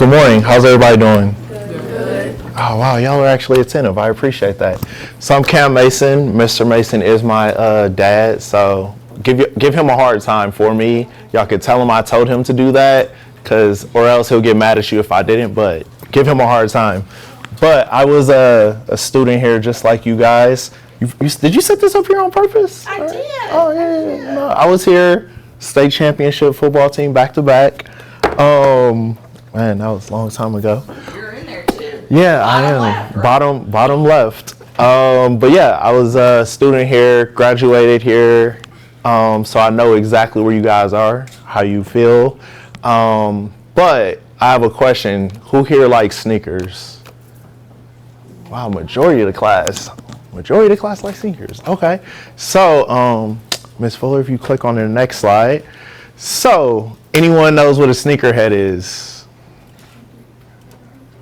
Good morning. How's everybody doing? Good. Oh, wow. Y'all are actually attentive. I appreciate that. So I'm Cam Mason. Mr. Mason is my dad. So give him a hard time for me. Y'all could tell him I told him to do that, or else he'll get mad at you if I didn't. But give him a hard time. But I was a student here just like you guys. Did you set this up here on purpose? I did. Oh, yeah. No, I was here. State championship football team back to back. Man, that was a long time ago. You're in there too. Yeah, I am. Left, right? Bottom left. But yeah, I was a student here, graduated here. So I know exactly where you guys are, how you feel. But I have a question. Who here likes sneakers? Wow, majority of the class likes sneakers. Okay. So, Ms. Fuller, if you click on the next slide. So, anyone knows what a sneakerhead is?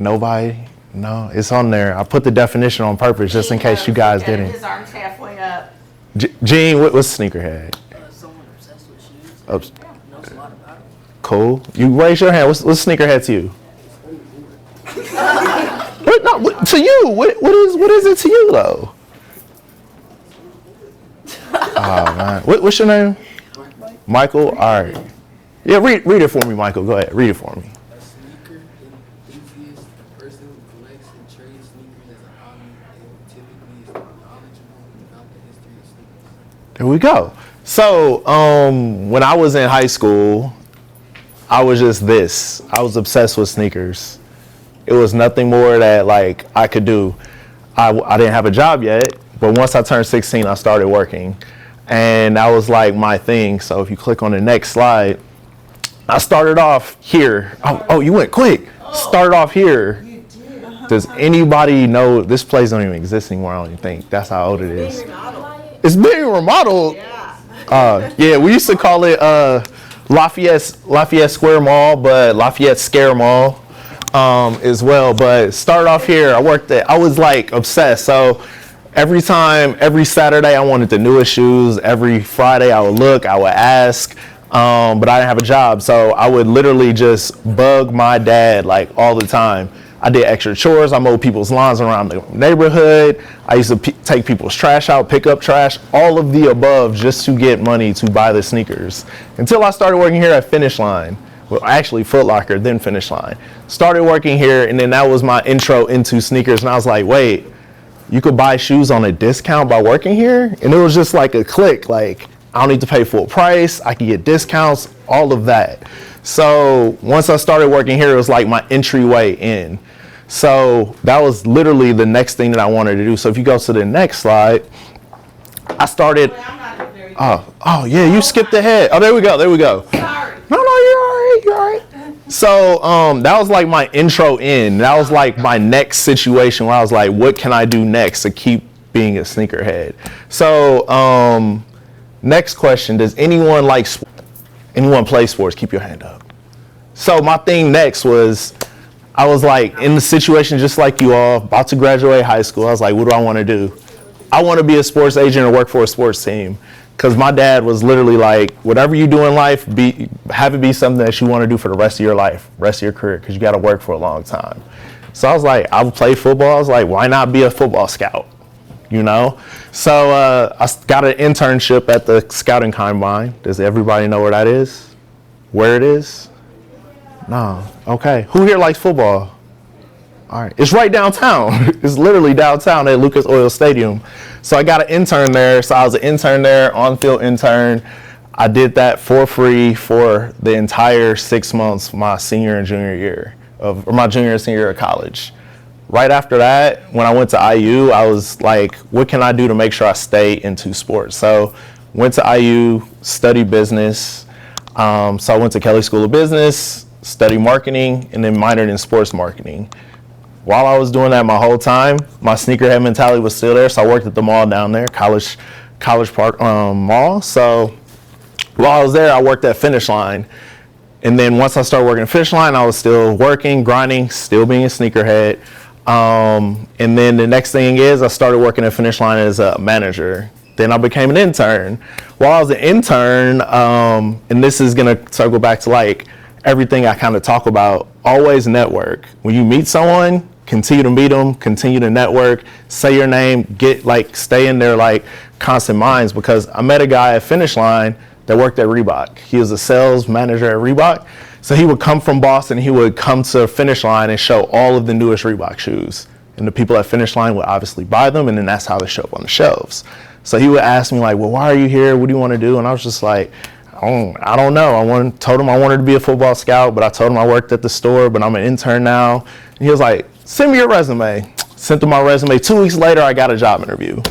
Nobody? No, it's on there. I put the definition on purpose just in case you guys didn't. His arms halfway up. Gene, what's sneakerhead? Someone obsessed with shoes. Knows a lot about it. Cool. You raise your hand. What's sneakerhead to you? To you? What is it to you though? Oh man, what's your name? Michael. All right. Yeah, read it for me, Michael. Go ahead, read it for me. A sneaker enthusiast, a person who collects and trades sneakers as a hobby, and typically is knowledgeable about the history of sneakers. There we go. So, when I was in high school, I was just this. I was obsessed with sneakers. It was nothing more that like I could do. I didn't have a job yet, but once I turned 16, I started working, and that was like my thing. So if you click on the next slide, I started off here. Oh, you went quick. Started off here. You did. Does anybody know this place don't even exist anymore? I don't even think. That's how old it is. Remodeled. It's being remodeled. Yeah. Yeah, we used to call it Lafayette Square Mall, but Lafayette Scare Mall as well. But started off here. I was like obsessed. So every Saturday I wanted the newest shoes. Every Friday I would look, I would ask. But I didn't have a job, so I would literally just bug my dad like all the time. I did extra chores. I mowed people's lawns around the neighborhood. I used to take people's trash out, pick up trash, all of the above just to get money to buy the sneakers. Until I started working here at Finish Line. Well, actually Foot Locker, then Finish Line. Started working here, and then that was my intro into sneakers. And I was like, wait, you could buy shoes on a discount by working here? And it was just like a click, like, I don't need to pay full price. I can get discounts, all of that. So once I started working here, it was like my entryway in. So that was literally the next thing that I wanted to do. So if you go to the next slide, I started. Oh yeah, you skipped ahead. Oh, there we go. Sorry. No, you're all right. So that was like my intro in. That was like my next situation where I was like, what can I do next to keep being a sneakerhead? So next question, does anyone play sports? Keep your hand up. So my thing next was, I was like in the situation just like you all, about to graduate high school. I was like, what do I want to do? I want to be a sports agent or work for a sports team. Because my dad was literally like, whatever you do in life, have it be something that you want to do for the rest of your life, rest of your career, because you got to work for a long time. So I was like, I would play football. I was like, why not be a football scout? You know? So I got an internship at the Scouting Combine. Does everybody know where that is? Where it is? No. Okay. Who here likes football? All right. It's right downtown. It's literally downtown at Lucas Oil Stadium. So I got an intern there. So I was an intern there, on-field intern. I did that for free for the entire 6 months, my senior and senior year of college. Right after that, when I went to IU, I was like, what can I do to make sure I stay into sports? So went to IU, studied business. So I went to Kelley School of Business, studied marketing, and then minored in sports marketing. While I was doing that my whole time, my sneakerhead mentality was still there. So I worked at the mall down there, College Park Mall. So while I was there, I worked at Finish Line. And then once I started working at Finish Line, I was still working, grinding, still being a sneakerhead. And then the next thing is I started working at Finish Line as a manager. Then I became an intern. While I was an intern, and this is gonna circle back to like everything I kind of talk about, always network. When you meet someone, continue to meet them, continue to network, say your name, stay in their constant minds, because I met a guy at Finish Line that worked at Reebok. He was a sales manager at Reebok. So he would come from Boston, he would come to Finish Line and show all of the newest Reebok shoes. And the people at Finish Line would obviously buy them, and then that's how they show up on the shelves. So he would ask me well, why are you here? What do you want to do? And I was just like, I don't know. Told him I wanted to be a football scout, but I told him I worked at the store, but I'm an intern now. And he was like, send me your resume. Sent him my resume. 2 weeks later, I got a job interview.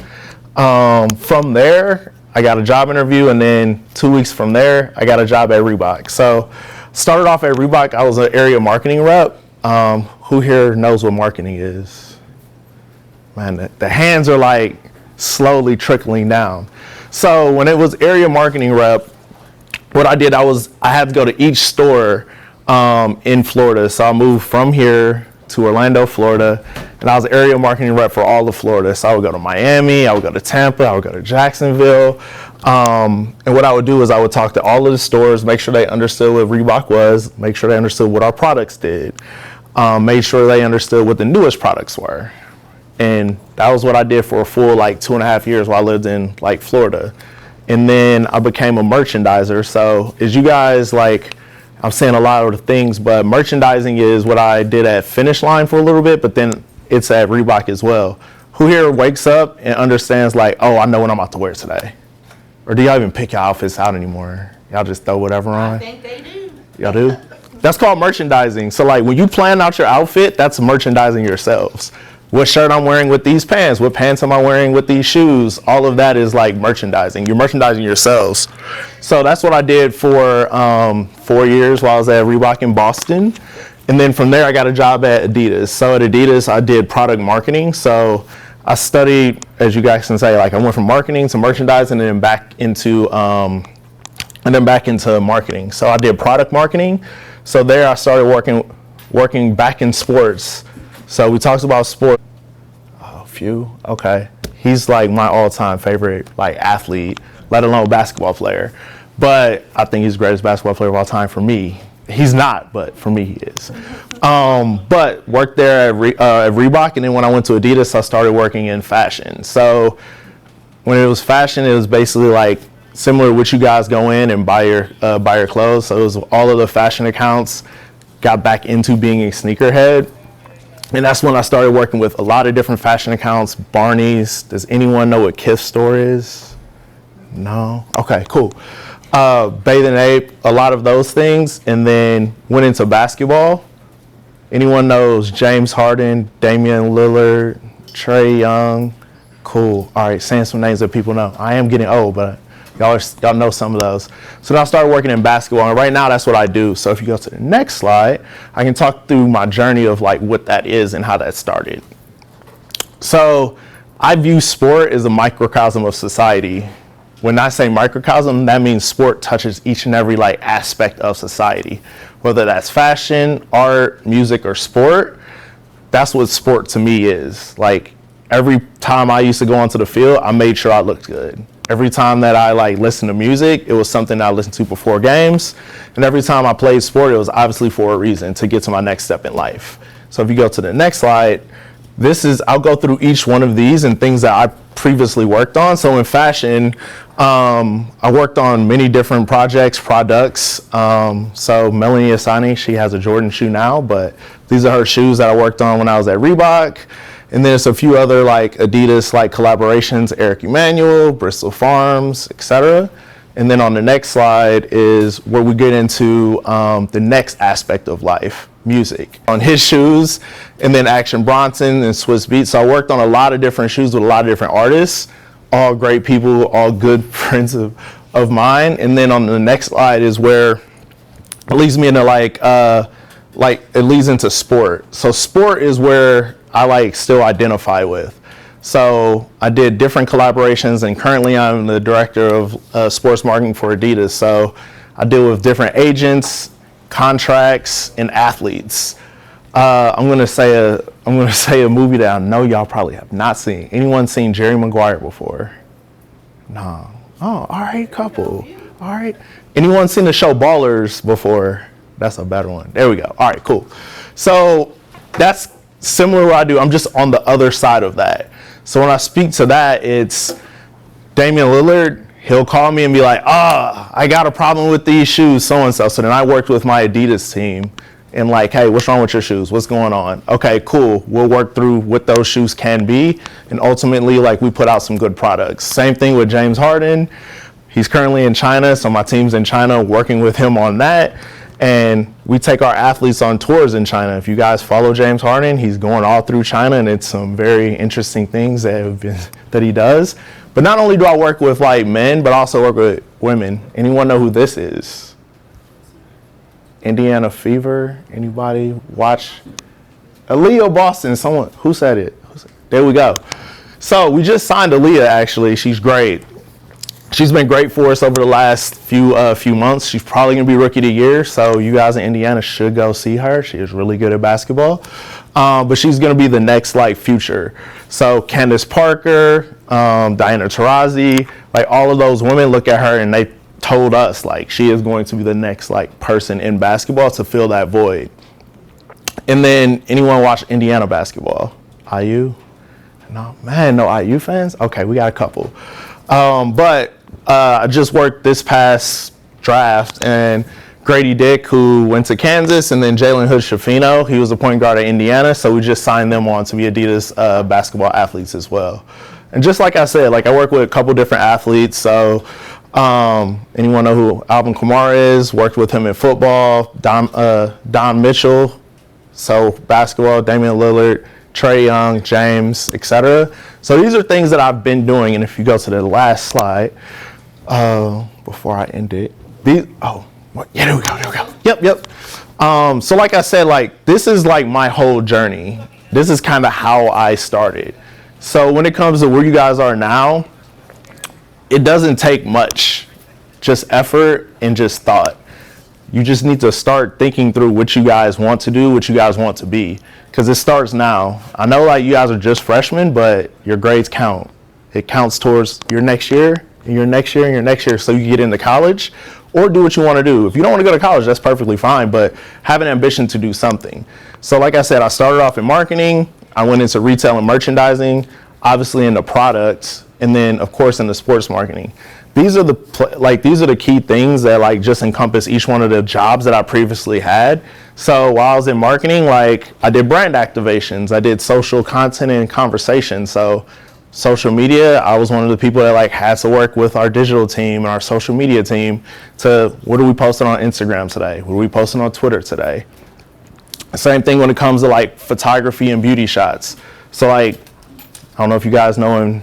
From there, I got a job interview, and then 2 weeks from there, I got a job at Reebok. So started off at Reebok, I was an area marketing rep. Who here knows what marketing is? Man, the hands are slowly trickling down. So when it was area marketing rep, what I did, I had to go to each store in Florida. So I moved from here to Orlando, Florida, and I was area marketing rep for all of Florida. So I would go to Miami, I would go to Tampa, I would go to Jacksonville. And what I would do is I would talk to all of the stores, make sure they understood what Reebok was, make sure they understood what our products did, made sure they understood what the newest products were. And that was what I did for a full 2.5 years while I lived in Florida. And then I became a merchandiser. So as you guys I'm saying a lot of the things, but merchandising is what I did at Finish Line for a little bit, but then it's at Reebok as well. Who here wakes up and understands oh, I know what I'm about to wear today? Or do y'all even pick your outfits out anymore? Y'all just throw whatever on? I think they do. Y'all do? That's called merchandising. So when you plan out your outfit, that's merchandising yourselves. What shirt I'm wearing with these pants, what pants am I wearing with these shoes, all of that is merchandising. You're merchandising yourselves. So that's what I did for 4 years while I was at Reebok in Boston. And then from there, I got a job at Adidas. So at Adidas, I did product marketing. So I studied, as you guys can say, I went from marketing to merchandising and then back into marketing. So I did product marketing. So there I started working back in sports. So we talked about sport. Oh, few. Okay. He's my all-time favorite athlete, let alone basketball player. But I think he's the greatest basketball player of all time for me. He's not, but for me he is. But worked there at Reebok, and then when I went to Adidas, I started working in fashion. So when it was fashion, it was basically similar to what you guys go in and buy your clothes. So it was all of the fashion accounts. Got back into being a sneakerhead. And that's when I started working with a lot of different fashion accounts. Barney's. Does anyone know what Kith store is? No? Okay, cool. Bathing Ape, a lot of those things. And then went into basketball. Anyone knows James Harden, Damian Lillard, Trae Young? Cool. All right, saying some names that people know. I am getting old, but y'all know some of those. So then I started working in basketball, and right now that's what I do. So if you go to the next slide, I can talk through my journey of what that is and how that started. So I view sport as a microcosm of society. When I say microcosm, that means sport touches each and every aspect of society, whether that's fashion, art, music, or sport. That's what sport to me is. Every time I used to go onto the field, I made sure I looked good. Every time that I listened to music, it was something I listened to before games. And every time I played sport, it was obviously for a reason, to get to my next step in life. So if you go to the next slide, I'll go through each one of these and things that I previously worked on. So in fashion, I worked on many different products. So Melanie Asani, she has a Jordan shoe now, but these are her shoes that I worked on when I was at Reebok. And there's a few other Adidas collaborations, Eric Emanuel, Bristol Farms, etc. And then on the next slide is where we get into the next aspect of life, music. On his shoes, and then Action Bronson and Swiss Beats. So I worked on a lot of different shoes with a lot of different artists, all great people, all good friends of mine. And then on the next slide is where it leads me into it leads into sport. So sport is where I still identify with. So I did different collaborations, and currently I'm the director of sports marketing for Adidas. So I deal with different agents, contracts, and athletes. I'm gonna say a movie that I know y'all probably have not seen. Anyone seen Jerry Maguire before? No. Oh, all right, couple. All right. Anyone seen the show Ballers before? That's a better one. There we go. All right, cool. So that's similar to what I do. I'm just on the other side of that. So when I speak to that, it's Damian Lillard. He'll call me and be like, I got a problem with these shoes, so-and-so. So then I worked with my Adidas team and like, hey, what's wrong with your shoes? What's going on? Okay, cool. We'll work through what those shoes can be. And ultimately, like, we put out some good products. Same thing with James Harden. He's currently in China, so my team's in China working with him on that. And we take our athletes on tours in China. If you guys follow James Harden, he's going all through China, and it's some very interesting things that he does. But not only do I work with like men, but also work with women. Anyone know who this is? Indiana Fever? Anybody watch? Aaliyah Boston. Someone who said it? There we go. So we just signed Aaliyah. Actually, she's great. She's been great for us over the last few months. She's probably gonna be Rookie of the Year. So you guys in Indiana should go see her. She is really good at basketball. But she's gonna be the next like future. So Candace Parker, Diana Taurasi, like all of those women look at her and they told us like she is going to be the next like person in basketball to fill that void. And then anyone watch Indiana basketball? IU? No, man, no IU fans? Okay, we got a couple. But I just worked this past draft, and Grady Dick, who went to Kansas, and then Jalen Hood-Schifino, he was a point guard at Indiana, so we just signed them on to be Adidas basketball athletes as well. And just like I said, like I work with a couple different athletes, so anyone know who Alvin Kamara is? Worked with him in football. Don Mitchell, so basketball, Damian Lillard, Trae Young, James, etc. So these are things that I've been doing, and if you go to the last slide, before I end it, there we go. Yep. So like I said, like this is like my whole journey. This is kind of how I started. So when it comes to where you guys are now, it doesn't take much, just effort and just thought. You just need to start thinking through what you guys want to do, what you guys want to be, because it starts now. I know like you guys are just freshmen, but your grades count. It counts towards your next year, and your next year, and your next year, so you get into college or do what you want to do. If you don't want to go to college, that's perfectly fine, but have an ambition to do something. So like I said, I started off in marketing. I went into retail and merchandising, obviously into products, and then of course into sports marketing. These are the key things that like just encompass each one of the jobs that I previously had. So while I was in marketing, like I did brand activations, I did social content and conversation. So social media, I was one of the people that like had to work with our digital team and our social media team to what are we posting on Instagram today? What are we posting on Twitter today? Same thing when it comes to like photography and beauty shots. So like, I don't know if you guys know,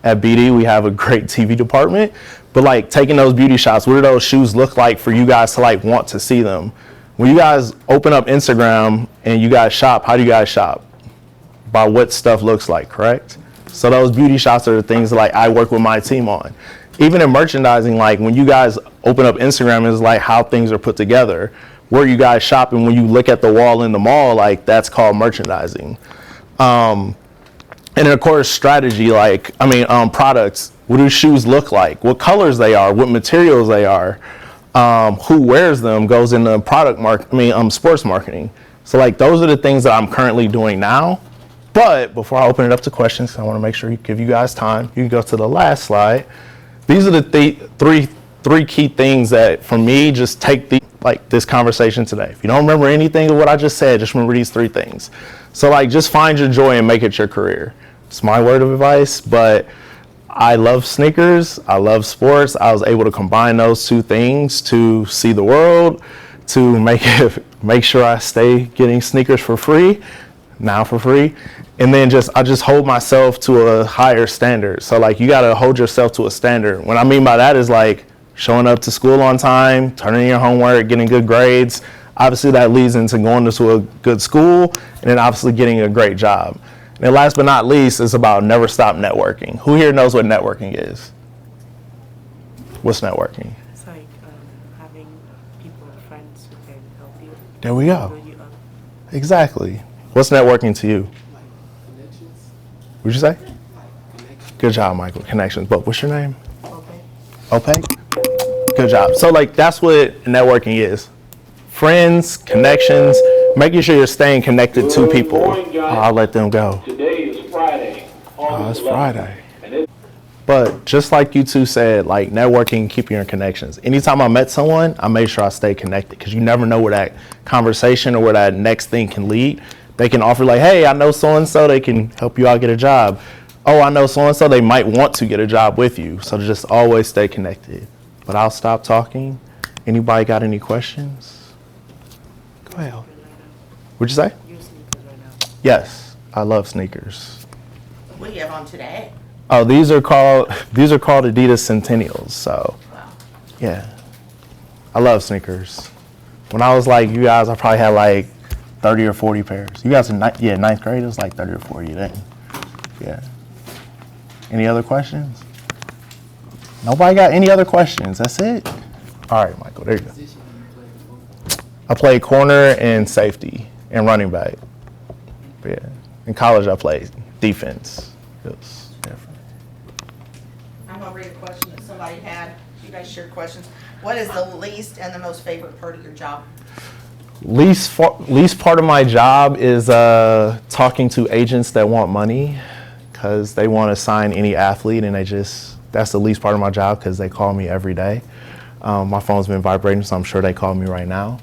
at BD, we have a great TV department, but like taking those beauty shots, what do those shoes look like for you guys to like want to see them? When you guys open up Instagram and you guys shop, how do you guys shop? By what stuff looks like, correct? So those beauty shots are the things that like I work with my team on. Even in merchandising, like when you guys open up Instagram, it's like how things are put together. Where you guys shop, and when you look at the wall in the mall, like that's called merchandising. And then of course, strategy, products. What do shoes look like? What colors they are? What materials they are? Who wears them goes into sports marketing. So like those are the things that I'm currently doing now. But before I open it up to questions, I want to make sure you give you guys time. You can go to the last slide. These are the three key things that for me just take this conversation today. If you don't remember anything of what I just said, just remember these three things. So like just find your joy and make it your career. It's my word of advice, but I love sneakers, I love sports. I was able to combine those two things to see the world, to make sure I stay getting sneakers for free, and then I just hold myself to a higher standard. So like you gotta hold yourself to a standard. What I mean by that is like showing up to school on time, turning in your homework, getting good grades. Obviously that leads into going to a good school, and then obviously getting a great job. And then last but not least, it's about never stop networking. Who here knows what networking is? What's networking? It's like having people, friends who can help you. There we go. build you up. Exactly. What's networking to you? Connections. What'd you say? Connections. Good job, Michael. Connections. But what's your name? Okay. Opay? Good job. So like that's what networking is. friends, connections, making sure you're staying connected to people. I'll let them go. Today is Friday. Oh, it's Friday. But just like you two said, like networking, keeping your connections. Anytime I met someone, I made sure I stay connected because you never know where that conversation or where that next thing can lead. They can offer like, hey, I know so-and-so, they can help you out get a job. Oh, I know so-and-so, they might want to get a job with you. So just always stay connected. But I'll stop talking. Anybody got any questions? Go ahead. What'd you say? Yes, I love sneakers. What do you have on today? Oh, these are called Adidas Centennials. So, yeah, I love sneakers. When I was like you guys, I probably had like 30 or 40 pairs. You guys in ninth grade, it was like 30 or 40 then. Yeah. Any other questions? Nobody got any other questions? That's it? All right, Michael, there you go. Position do you play in football? I played corner and safety and running back. Yeah. In college, I played defense. It was different. I'm gonna read a question that somebody had. You guys share questions. What is the least and the most favorite part of your job? Least part of my job is talking to agents that want money because they want to sign any athlete, and that's the least part of my job because they call me every day. My phone's been vibrating, so I'm sure they call me right now.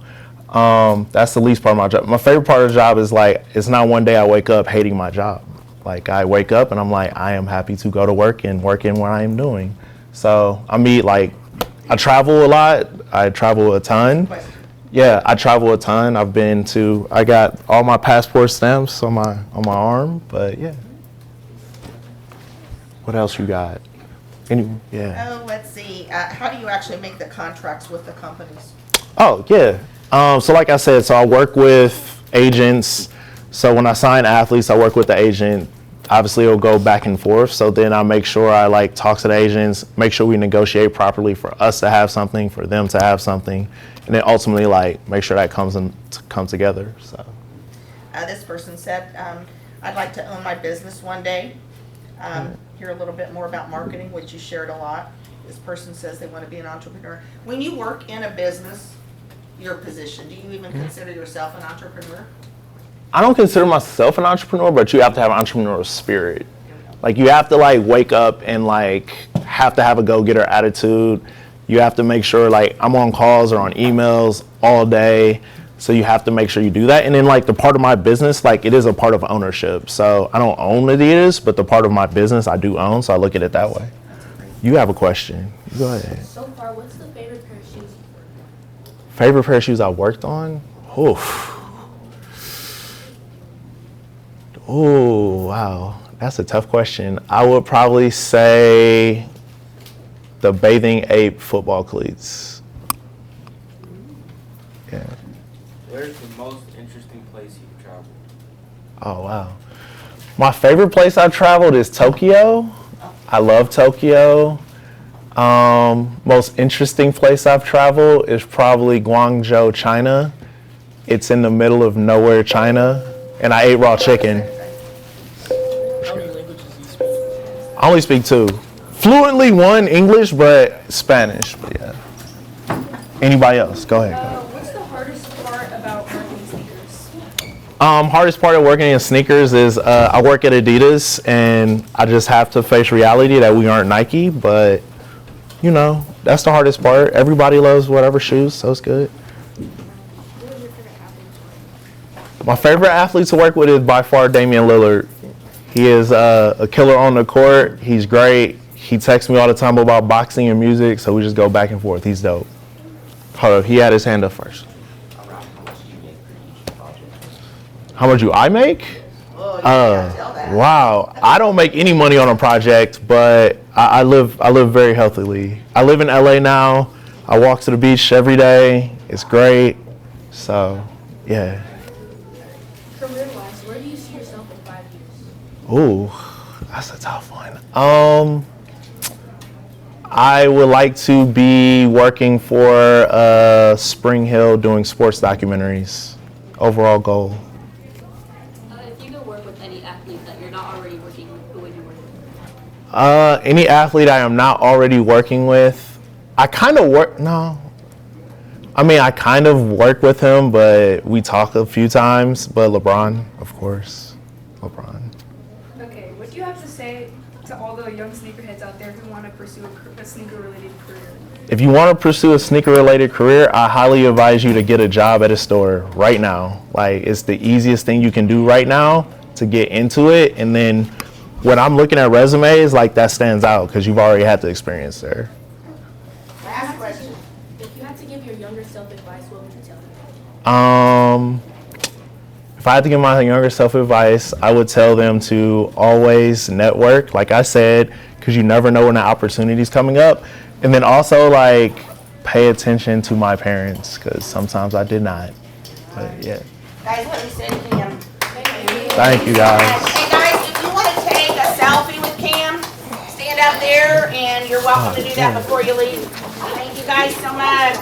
That's the least part of my job. My favorite part of the job is like, it's not one day I wake up hating my job. Like I wake up and I'm like, I am happy to go to work and work in what I am doing. So I travel a lot. I travel a ton. Yeah, I travel a ton. I got all my passport stamps on my arm, but yeah. What else you got? Yeah. Oh, let's see. How do you actually make the contracts with the companies? Oh, yeah. So like I said, so I work with agents. So when I sign athletes, I work with the agent. Obviously, it'll go back and forth. So then I make sure I like talk to the agents, make sure we negotiate properly for us to have something, for them to have something, and then ultimately like make sure that come together. So. This person said, I'd like to own my business one day. Hear a little bit more about marketing, which you shared a lot. This person says they want to be an entrepreneur. When you work in a business, your position, do you even consider yourself an entrepreneur? I don't consider myself an entrepreneur, but you have to have an entrepreneurial spirit. Like you have to like wake up and like have to have a go-getter attitude. You have to make sure like I'm on calls or on emails all day. So you have to make sure you do that. And then like the part of my business, like it is a part of ownership. So I don't own Adidas, but the part of my business I do own. So I look at it that way. You have a question. Go ahead. So far, what's the favorite pair of shoes you've worked on? Favorite pair of shoes I worked on? Oof. Oh, wow. That's a tough question. I would probably say the Bathing Ape football cleats. Yeah. Where's the most interesting place you've traveled? Oh, wow. My favorite place I've traveled is Tokyo. I love Tokyo. Most interesting place I've traveled is probably Guangzhou, China. It's in the middle of nowhere, China, and I ate raw chicken. How many languages do you speak? I only speak 2. Fluently 1 English, but Spanish. But yeah. Anybody else? Go ahead. What's the hardest part about working sneakers? Hardest part of working in sneakers is I work at Adidas, and I just have to face reality that we aren't Nike. But you know, that's the hardest part. Everybody loves whatever shoes, so it's good. What was your favorite athlete? My favorite athlete to work with is by far Damian Lillard. He is a killer on the court. He's great. He texts me all the time about boxing and music, so we just go back and forth. He's dope. Hold up, he had his hand up first. How much do I make? Oh, you can't tell that. Wow, I don't make any money on a project, but I live very healthily. I live in LA now. I walk to the beach every day. It's great. So, yeah. Career-wise, where do you see yourself in 5 years? Ooh, that's a tough one. I would like to be working for Spring Hill doing sports documentaries. Overall goal. If you could work with any athlete that you're not already working with, who would you work with? Any athlete I am not already working with, I kind of work, no. I mean, I kind of work with him, but we talk a few times. But LeBron, of course, LeBron. Okay, what do you have to say to all the young sneakerheads out there who want to pursue a sneaker-related career? If you want to pursue a sneaker-related career, I highly advise you to get a job at a store right now. Like, it's the easiest thing you can do right now to get into it. And then when I'm looking at resumes, like, that stands out because you've already had the experience there. Last question. If you had to give your younger self advice, what would you tell them? If I had to give my younger self advice, I would tell them to always network, like I said, because you never know when the opportunity's coming up. And then also, like, pay attention to my parents, because sometimes I did not. But yeah. Guys, let me say to Cam. Thank you, guys. Hey guys, if you want to take a selfie with Cam, stand out there and you're welcome to do that before you leave. Thank you guys so much.